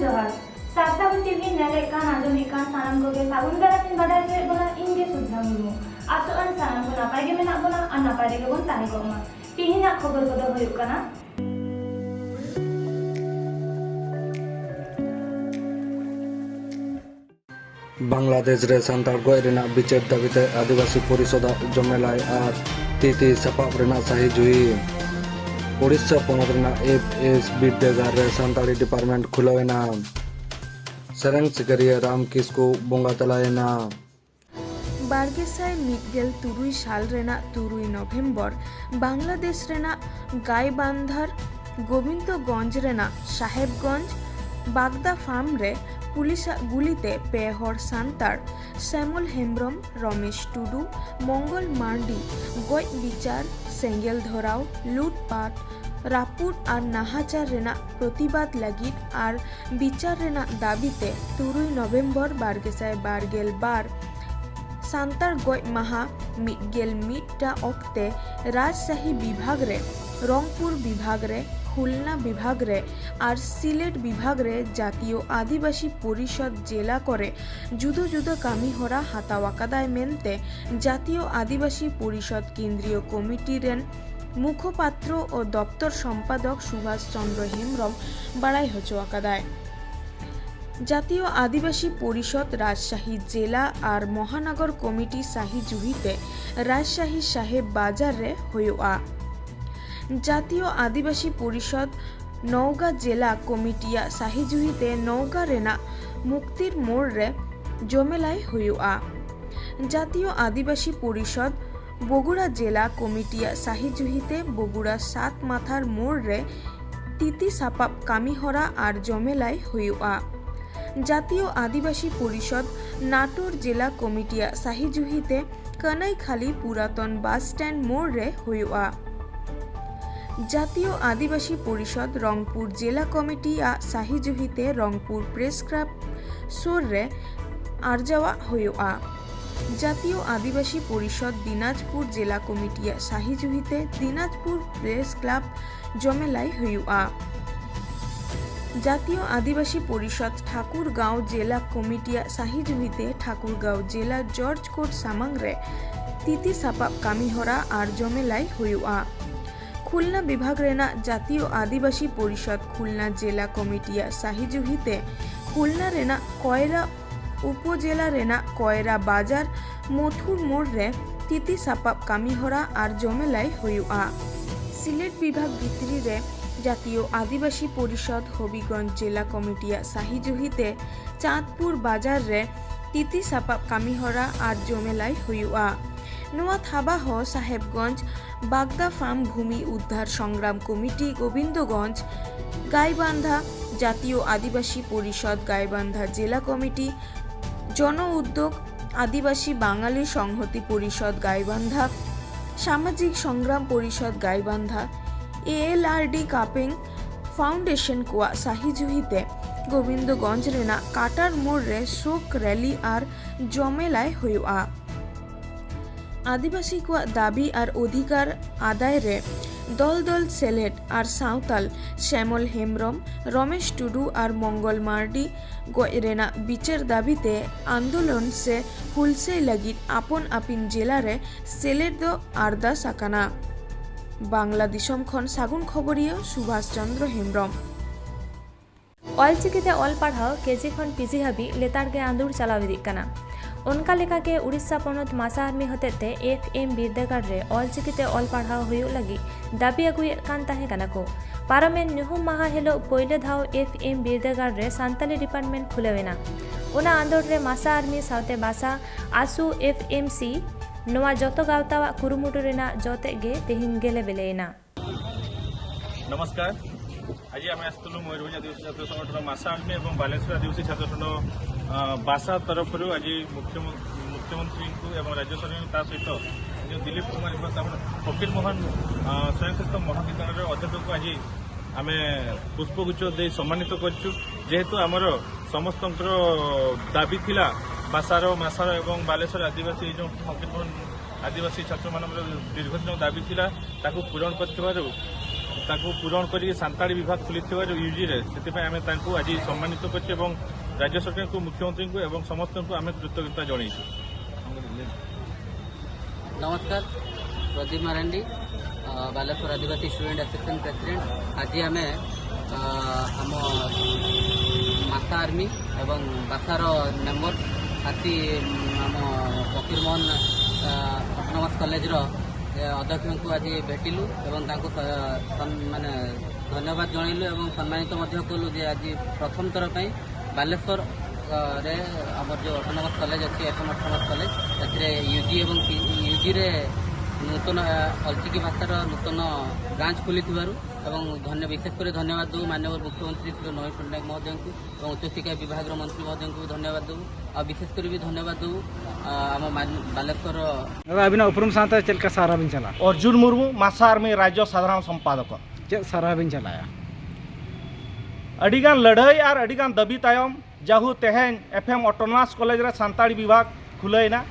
जोहार सासागुन टीवी नेले कान आजमी कान सानाम को सागुन दारातिन बाडाय जे बोला इंगे सुधा मुर्मू आसोआन सानाम को नापाय गे मेना बोला आ नापाय गे बोन ताहे गोमा तिहिना खबर को दो हुयुक काना बांग्लादेश रे सांतार गोय रेना बिचार दाबिते आदिवासी परिषद जमेलाय और तीती सपाब रेना सही जुई उड़ीसा पोनत रेना एफएस बिरदेगार रे सांताली डिपार्टमेंट खुलावेना सेरेंग सिकरिया राम किस्कू बोंगा तलायना बारगेसाय मिडगेल तुरुई साल रेना तुरुई नवेम्बर बांग्लादेश रेना गायबांधार गोविंदगंज रेना साहेबगंज बागदा फार्म रे पुलिस गुलिते पे हर सांतार श्यामल हेम्ब्रम रमेश टुडू मंगल मार्डी गज विचार सेंगेल धराव लुटपाट रापुट और नाहाचार रेना प्रतिबाद लगित और विचार रेना दाबीते 3 नवेम्बर बारगेसाय बारगेल बार सांतार गज माहा मिडगेल मिडटा अक्ते राजशाही विभाग रे रंगपुर विभाग रे खुलना विभाग रे और सिलेट विभाग रे जातीय आदिवासी परिषद जिला करे जुदो जुदो कामी हरा हातावाकादाय मेनते जातीय आदिवासी परिषद केंद्रीय कमिटी रेन मुखपात्र और दप्तर सम्पादक सुभाष चंद्र हेम्ब्रम बाड़ाई हचुआकादाय जातीय आदिवासी परिषद राजशाही जिला और महानगर कमिटी शाही जुहिते राजशाही साहेब बाजार रे हुआ जातीय आदिवासी परिषद नौगा जिला कमिटिया साहिजुहिते नौगा रेना मुक्तिर मोड़ रे जमेलाई हुआ जातीय आदिवासी परिषद बगुड़ा जिला कमिटिया साहिजुहिते बगुड़ा 7 माथार मोड़ रे तीती सापाब कामीहरा और जमेलाई हुआ जातीय आदिवासी परिषद नाटोर जिला कमिटिया साहिजुहिते कनाईखाली पुरातन बस स्टैंड मोड़ रे हुआ जातीय आदिवासी परिषद रंगपुर जिला कमिटी साहिजुहिते रंगपुर प्रेस क्लब सोर रे आरजावा हुआ जातीय आदिवासी परिषद दिनाजपुर जिला कमिटी साहिजुहिते दिनाजपुर प्रेस क्लब जमेलाई हुआ जातीय आदिवासी परिषद ठाकुरगांव जिला कमिटी साहिजुहिते ठाकुरगांव जिला जॉर्ज कोट सामांग रे तीती सापाब कामीहरा और जमेलाई हुआ खुलना विभाग रेना जातीय आदिवासी परिषद खुलना जिला कमिटिया साहिजुहिते खुलना रेना कोयरा उपजिला रेना कोयरा बाजार मथुर मोड़ रे तीती सापाब कामीहरा और जमेलाई हुआ सिलेट विभाग भितरी रे जातीय आदिवासी परिषद हबिगंज जिला कमिटिया साहिजुहिते चाँदपुर बाजार रे तीती सापाब कामीहरा और जमेलाई हुआ नोआ थाबा हो साहेबगंज बागदा फार्म भूमि उद्धार संग्राम कमिटी गोविंदगंज गायबांधा जातीय आदिवासी परिषद गायबांधा जिला कमिटी जन उद्योग आदिवासी बांगाली संहति परिषद गायबांधा सामाजिक संग्राम परिषद गायबांधा एएलआरडी कापिंग फाउंडेशन को साहिजुहिते गोविंदगंज रेना काटार मोड़ रे शोक रैली और जमेलाई हुआ आदिवासी को दाबी और अधिकार आदाय रे दल दल सेलेट और सावताल श्यामल हेम्ब्रम रमेश टुडू और मंगल मार्डी गोयरेना बिचार दाबीते आंदोलन से हुलसे लगी आपन आपिन जिला रे सेलेट दो आरदास आकाना बांग्ला दिसम खन सागुन खबरिया सुभाष चंद्र हेम्ब्रम ऑलचिकीते ऑल पढ़ाओ केजी खन पीजी हाबी लेतार के आंदोलन चलाव इदी काना उनका लेखा के उड़ीसा पनत मासा आर्मी होतेते एफएम बिरदेगार रे ऑलचिकीते ऑल पढ़ाओ हुयु लगी दाबी अगुए कान ताहे काना को पारमेन नुहुम माहा हेलो पहिले धाव एफएम बिरदेगार रे सांताली डिपार्टमेंट खुलेवेना उना आंदोलन रे मासा आर्मी सावते बासा आसु एफएमसी नोआ जतो गावतावा कुरुमुटु रेना जते गे तेहिन गेले बेलेना नमस्कार आज आम आसलु मयूरभंज आदिवासी छात्र संगठन मासा आर्मी और बालेश्वर आदिवासी छात्र संगठन बासा तरफ आज मुख्यमंत्री को राज्य सरकार सहित जो दिलीप कुमार फकीर मोहन स्वयंशासित महाविद्यालय अध्यक्ष को आज आम पुष्पगुच्छ दे सम्मानित करेतु आमर समस्त दाबी थिला बासार मासार और बालेश्वर आदिवासी जो फकीर मोहन आदिवासी छात्र मान दीर्घदिन दाबी थिला पूरण कर पूरण कर सांताड़ी विभाग खोली यूजी से आम आज सम्मानित कर राज्य सरकार को मुख्यमंत्री को एवं समस्त को आम कृतज्ञता जनईचु। नमस्कार, प्रदीप मारांडी, बालेश्वर आदिवासी स्टूडेंट एसोसिएशन प्रेसिडेंट। आज आम आम मासा आर्मी एवं बासार मेम्बर आसी आम फकीरमोहन ऑटोनोमस कॉलेज अध्यक्ष को आज भेटिलु एवं माने धन्यवाद जनइलु एवं सम्मानित कलु जे आज प्रथम थर बालेश्वर रे आमर जो ऑटोनोमस कॉलेज अच्छी एफएम ऑटोनोमस कॉलेज यूजी एवं यूजी रे नूतन अलचिकी भाषार नूतन ब्रांच खोली विशेषकर धन्यवाद दू माननीय मुख्यमंत्री श्री नवीन पट्टनायक महोदय को और उच्च शिक्षा विभाग मंत्री महोदय को धन्यवाद दू और विशेषकर भी धन्यवाद दू आम बालेश्वर अभिनव उपरुम साथ चलका सारा बिन चला अर्जुन मुर्मू मासा आर्मी राज्य साधारण संपादक चल सारा बिन चलाया अडिगान लड़ाई और अडिगान दबी तायम जाहू तेहेन एफएम ऑटोनोमस कॉलेज रे सांताड़ी विभाग खुलैना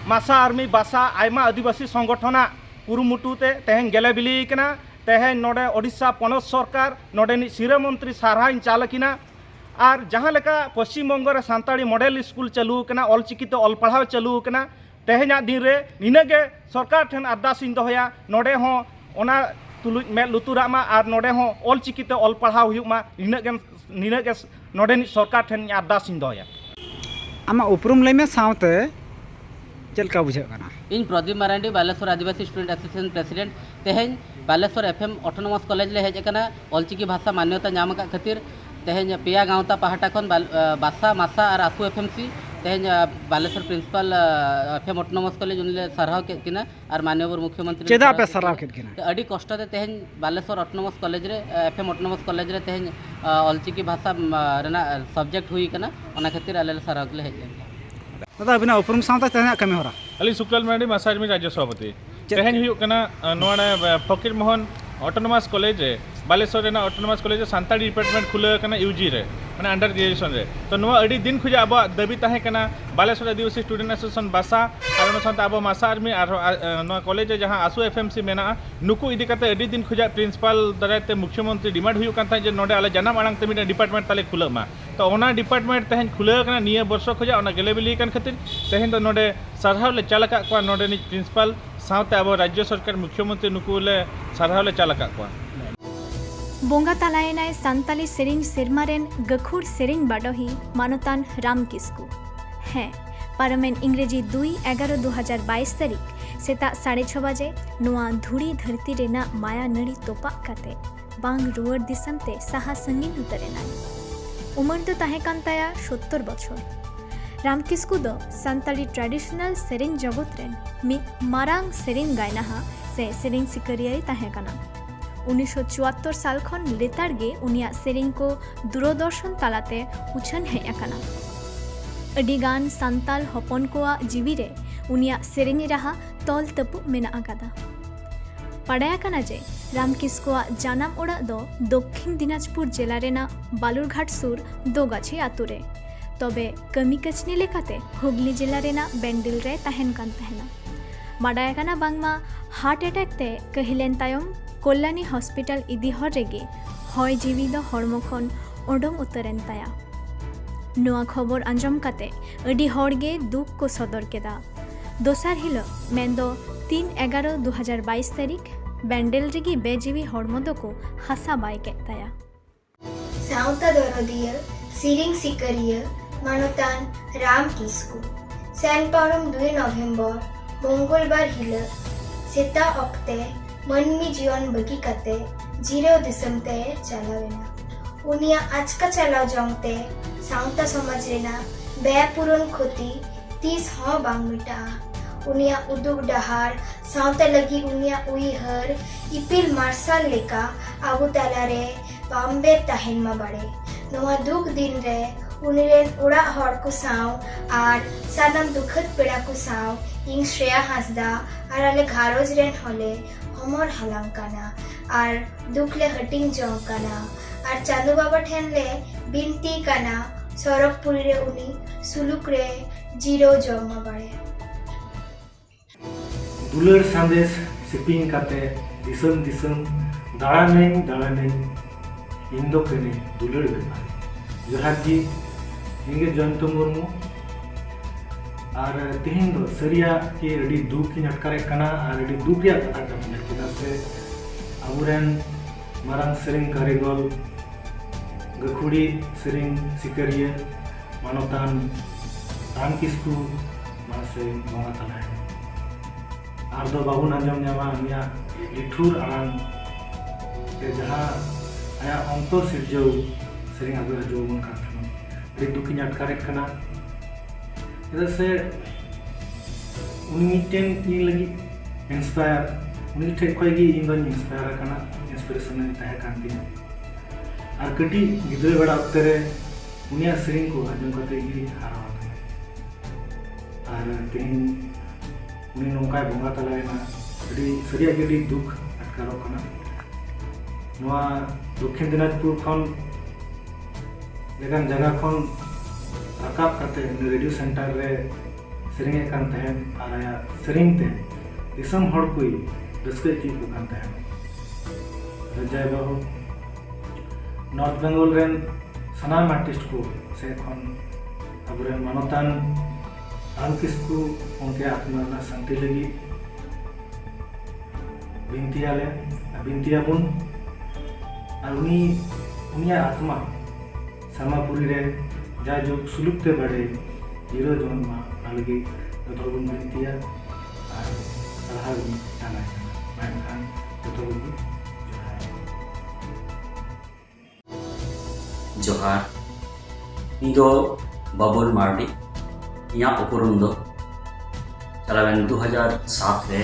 मासा आर्मी बासा आयमा आदिवासी संगठन कुरुमुटुते तेहेन गेले बिलीकना तेहेन नोडे ओडिशा पनत सरकार नोडे सिरा मंत्री सारहाइन चालकिना और जहाँ लेका पश्चिम बंग रे सांताड़ी मॉडल स्कूल चालूकना अलचिकीते अल पढ़ाव चालूकना तेहेना दिन रे निनागे सरकार ठेन अरदासिन दोहया नोडे हो ओना तुलुज मेल लुतुरामा और नोडे हो अलचिकीते अल पढ़ाव हुयुमा निनागे नोडे सरकार ठेन अरदासिन दोहया आमा उपरुम लैमे सावते चलका बुझाना। इन प्रदीप मारांडी बालेश्वर आदिवासी स्टूडेंट एसोसिएशन प्रेसिडेंट तेहेन बालेश्वर एफएम ऑटोनोमस कॉलेज ले हेजना अलचिकी भाषा मान्यता नाम का खातिर तेहेन पेया गाँवता पहाटा खन बासा मासा और आसू एफएमसी तेहेन Baleswar principal FM autonomous college उनले सरहाव केना और माननीय मुख्यमंत्री चेदा पे सरहाव केना अडी कष्टते तेहेन बालेश्वर ऑटोनोमस कॉलेज रे एफएम ऑटोनोमस कॉलेज रे तेहेन अलचिकी भाषा रेना सब्जेक्ट हुई केना ओना खातिर आले सरहाव के हेज दादा अभिनव उपरुम साथ तेना कमी होरा अली सुकलाल मारांडी मासा आर्मी राज्य सभापति तेहेन Fakir Mohan autonomous college Baleshwar autonomous college Santali department खुले यूजी रे मैंने अंडर ग्रेजुएशन रे तो अड़ी दिन खुजा अब दाबी तहें बालेश्वर आदिवासी स्टूडेंट एसोसिएशन बासा और अब मासा आर्मी और कॉलेज जहाँ आसू एफएमसी मेना नुकू इदी करते अड़ी दिन खुजा प्रिंसिपल दारायते मुख्यमंत्री डिमांड हुई कान जे नोडे आले जाना आड़ांग ते मिटे डिपार्टमेंट ताले खुलमा तो ओना डिपार्टमेंट तहें खुले निये वर्ष खुजा ओना गेले बिली कान खातिर तहें तो नोडे सरहाव ले चालका को नोडे नि प्रिंसिपल साथ अब राज्य सरकार मुख्यमंत्री नुकू ले सरहाव ले चालका को बोंगा तालायनाय सान्ताली सेरिंग सेरमारेन गखुर सेरिंग बाडोही मानतान राम किस्कू हैं पारमेन इंग्रेजी 2/11/2022 तारीख सेता 6:30 बजे नुआ धुड़ी धरती रेना माया नड़ी तोपा काते बांग रुवर दिसमते साहा संगीन उतरेनाय उमर दो ताहे कान ताया 70 बछर राम किस्कू दो सान्ताली ट्रेडिशनल सेरिंग जगत रेन मि मारांग सेरिंग गायनाहा से सेरिंग सिकरियाई ताहे काना 1974 साल खन लेतारगे उनिया सेरिंग को दूरदर्शन तालाते उछन हेज आकाना अडिगान सान्ताल हपन कोआ जीवी रे उनिया सेरिंग राहा तोल तपु मेना आकादा पढ़ाया काना जे राम किस्कुआ जानाम ओड़ा दो दक्षिण दिनाजपुर जिला रेना बालुरघाट सुर दोगाछी आतुरे तबे कमी कचनी लेकाते हुगली जिला रेना बेंडिल रे तहन कान तहना बाडाया काना बांगमा हार्ट अटैक ते कहिलेन तायम कल्याणी हॉस्पिटल इदी हर रेगे हय जीवी दो हड़मो खन ओडोंग उतरेन ताया नोआ खबर आंजम काते अडी हड़गे दुख को सदर केदा दोसार हिलो मेंदो 3/11/2022 तारीख बेंडेल रेगी बेजीवी हड़मो दो को हसा बाय के ताया साउता दरदिया सिरिंग सिकरिया मानतान राम किस्कू सैनपारम 2 नवेम्बर मंगलवार हिलो सेता अक्ते मनमी जीवन बगी काते जीरो दिसमते चलावेना उनिया आज का चलाव जाऊंते साउता समाज रेना बेपुरन खोती 30 हाँ बांग मिटा उनिया उदुग डहार साउता लगी उनिया उइहर इपिल मार्शल लेका आबू तालारे बाम्बे ताहेन मा बड़े नोआ दुख दिन रे उनिरेन उड़ा हड़ को साव आर सानम दुखद पेड़ा को साव इंग श्रेया हासदा और आले घारोज रेन होले हमर हलांग काना और दुखले हटिंग जों काना और चांदू बाबा ठेन ले बिनती काना सरकपुरी रे उनी सुलुक रे जीरो जों मा बड़े दुलर संदेश शिपिंग काते दिसम दिसम दाड़ानाई इन दो कने दुलड़ बेमारी जोहार जी इंगे जयंत मुर्मू और तेहन दो सरिया के अड़ी दुख की अटकारे कना और अड़ी दुख रिया कथा कना चेदा से अबुरेन मारांग सेरिंग कारीगल गखुड़ी सेरिंग सिकरिया मानवतान राम किस्कू मासे बंगा तलाय और दो बाबू नाजम ᱧᱟᱢᱟ ᱩᱱᱤᱭᱟ ᱞᱤᱴᱷᱩᱨ ᱟᱲᱟᱝ ᱛᱮ ᱡᱟᱦᱟᱸ ᱟᱭᱟᱜ ᱚᱱᱛᱚᱨ ᱥᱤᱨᱡᱟᱹᱣ ᱥᱮᱨᱮᱧ ᱟᱹᱜᱩ ᱦᱚᱪᱚᱣᱟᱵᱚᱱ ᱠᱟᱱ ᱛᱟᱦᱮᱱᱟ ᱟᱹᱰᱤ ᱫᱩᱠᱤᱧ ᱟᱴᱠᱟᱨᱮᱫ ᱠᱟᱱᱟ ᱪᱮᱫᱟᱜ ᱥᱮ ᱩᱱᱤ ᱢᱤᱫᱴᱮᱱ ᱤᱧ ᱞᱟᱹᱜᱤᱫ ᱤᱱᱥᱯᱟᱭᱟᱨ ᱩᱱᱤ ᱴᱷᱮᱡ ᱠᱷᱚᱡ ᱜᱮ ᱤᱧ ᱫᱚᱧ ᱤᱱᱥᱯᱟᱭᱟर ᱟᱠᱟᱱᱟ ᱤᱱᱥᱯᱤᱨᱮᱥᱚᱱ ᱛᱟᱦᱮᱸ ᱠᱟᱱ ᱛᱤᱧᱟ ᱟᱨ ᱠᱟᱹᱴᱤᱡ ᱜᱤᱫᱽᱨᱟᱹ ᱵᱮᱲᱟ ᱚᱠᱛᱮ ᱨᱮ ᱩᱱᱤᱭᱟᱜ ᱥᱮᱨᱮᱧ ᱠᱚ ᱟᱸᱡᱚᱢ ᱠᱟᱛᱮ ᱜᱮ ᱦᱟᱨᱟ ᱟᱠᱟᱱᱟ ᱟᱨ ᱛᱮᱦᱮᱧ उन्हें नौकाय बंगा तलायना अड़ी सरिया के अड़ी दुख अटकारों कना नवा दक्षिण दिनाजपुर खन लेकिन जगह खन राकाब करते रेडियो सेंटर रे सेरिंग कान तहन और आया सेरिंग ते दिसम हड़ कोई रस्के की को कान तहन रजाय बाबू नॉर्थ बेंगल रेन सनाम आर्टिस्ट को से खन अबरे मानवतान राम किस्कू उनके आत्मा शांति लगी बिनतियाबुन और उनिया आत्मा समापुरी रे जा जो सुलुकते बड़े जीरो जोन मा अलगे तो बुन बिनतिया और सलाह बुन चालाय मैंखान तो बुन जोहार इदो बाबुल मार्डी यहाँ उपरुम दो चलावेन 2007 रे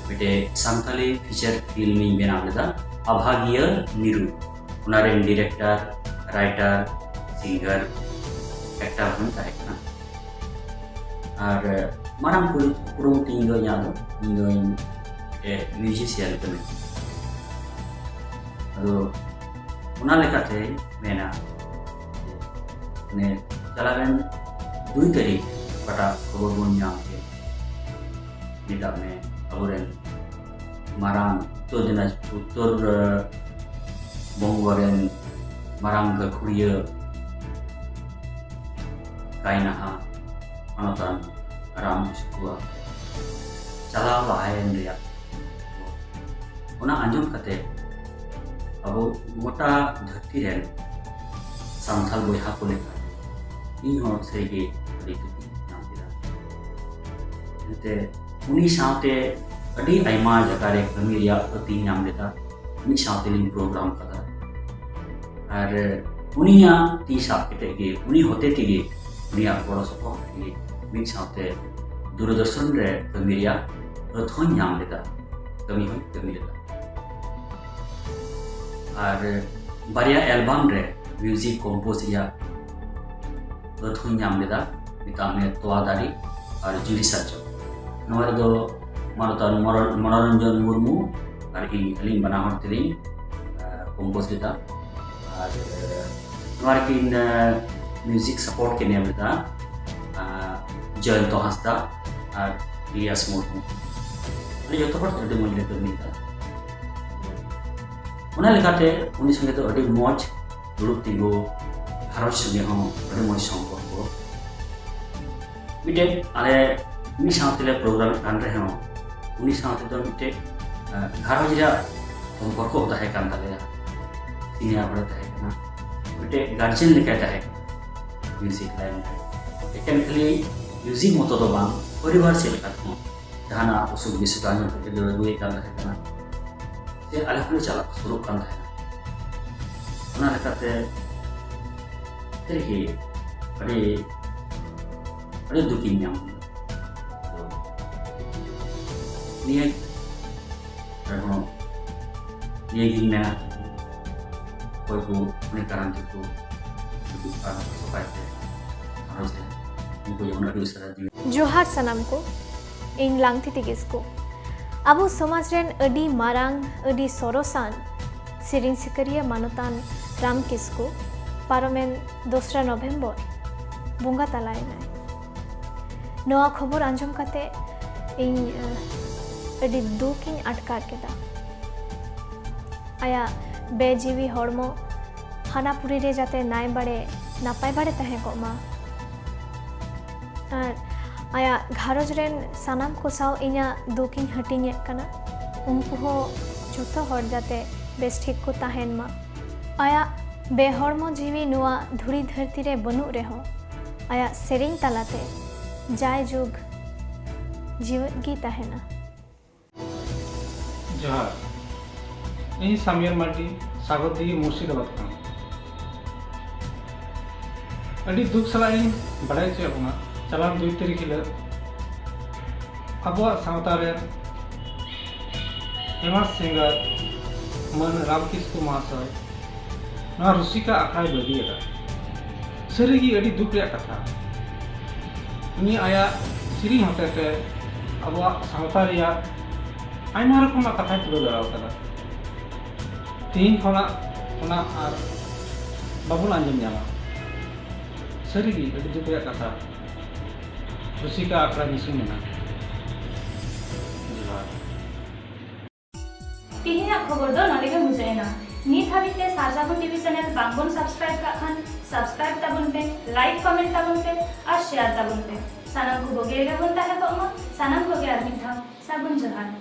मिटे सांताली फीचर फिल्म इन बेनाव लेदा अभागिय निरु उनारेन डायरेक्टर राइटर सिंगर एक्टर हन ताहेकना और माराम उपरुम तीन दो यहाँ दो म्यूजिशियन कने अदो उना लेकाते मेना ने चलावेन 2 तारीख पटा खबर बन नाम के निदा में अबुरेन मारांग उत्तर बंगोरेन मारांग गखुड़िया कायनाहा अनतन राम किस्कुआ चला बाहायन रिया उना अंजम कते अब गोटा धरती रेन सांथाल बोहा को लेकर इन हो सेगे उनी साथे अड़ी आयमा जगह रे कमी रिया अति नाम लेता मी साथे लिंग प्रोग्राम कदा और उनिया ती साथे के उनी होते तिगे उनिया बड़ा सपो के मी साथे दूरदर्शन रे कमी रिया अथोन नाम लेता कमी लेता और बारिया एल्बम रे म्यूजिक कंपोज रिया अथोन नाम लेता मिता में तोआदारी और जुरी साचो नोरे दो मानवतान मनोरंजन मुर्मू और अलिंग बनाहर तिलिंग कंपोज लेता और नोरे की म्यूजिक सपोर्ट के नेम लेता जयंत हांसदा और इलियास मुर्मू अरे जो तो पर अड़ी मौज लेते मिलता उना लेकाते उनी संगे तो अड़ी मौज दुरुप तिगो घारज संगे हम अड़ी मौज संपर्क को मिटे आले उनी साथे प्रोग्राम कान रहे हो उनी साथे तो मिटे घारज रे संपर्क होता है कान ताले सिनिया पड़ता है ना मिटे गार्जियन लेके है म्यूजिक लाइन टेक्निकली म्यूजिक मतो तो बांग परिवार से लेकर हो जहाना उसुग बिसुगान के लड़ुए कान रहे ना ते अलग चला शुरू कान है उना लेकाते तेरी अरे दुखी नाम निये रखो निये गिना कोई को अपने कारण को सफाई जोहार सनाम को इन लांगती तिगिस को अबो समाज रेन अडी मारांग अडी सोरोसान सिरिंग सिकरिया मानोतान राम किस्कू पारमेन 2 नवेम्बर बुंगा तलायना नवा खबर आंजम काते इन अडी दुखिन अटकार केदा आया बेजीवी हड़मो हानापुरी रे जाते नाय बड़े नापाय बड़े तहे को मा और आया घारोज रेन सानाम को साव इना दुकिन हटिंग कना उनको हो जोतो हर जाते बेस ठीक को ताहेन मा आया बेहड़मो जीवी नुआ धुरी धरती रे बनु रेहो आया सेरिंग तालाते जाय जुग जीवन की ताहेना जोहार इन सामियर माटी सागत दी मुर्शिदाबाद खान अड़ी दुख सला इन बड़ाई चे अपना चलान 2 तारीख हिल अबुआ सावता रे फेमस सिंगर मन राम किस्कू महाशय ना रुसिका आखड़ा बदिया सरीगी अड़ी दुख रे कथा उनी आया सिरी हतेते अबुआ सावता रिया आयमा रकम कथा तुले दराव कदा तीन खना ओना आर बाबुन आंजम जामा सरीगी अड़ी दुख रे कथा रुसिका आखड़ा निसु मेना तिहिना खबर दो नलेगे मुझेना नीत हाबिते सारजागो टीवी चैनल बांगबन सब्सक्राइब का खान सब्सक्राइब ताबुन पे लाइक कमेंट ताबुन पे और शेयर ताबुन पे सानाम को बोगे रे बोलता है को सानाम को के आदमी था साबुन जोहार।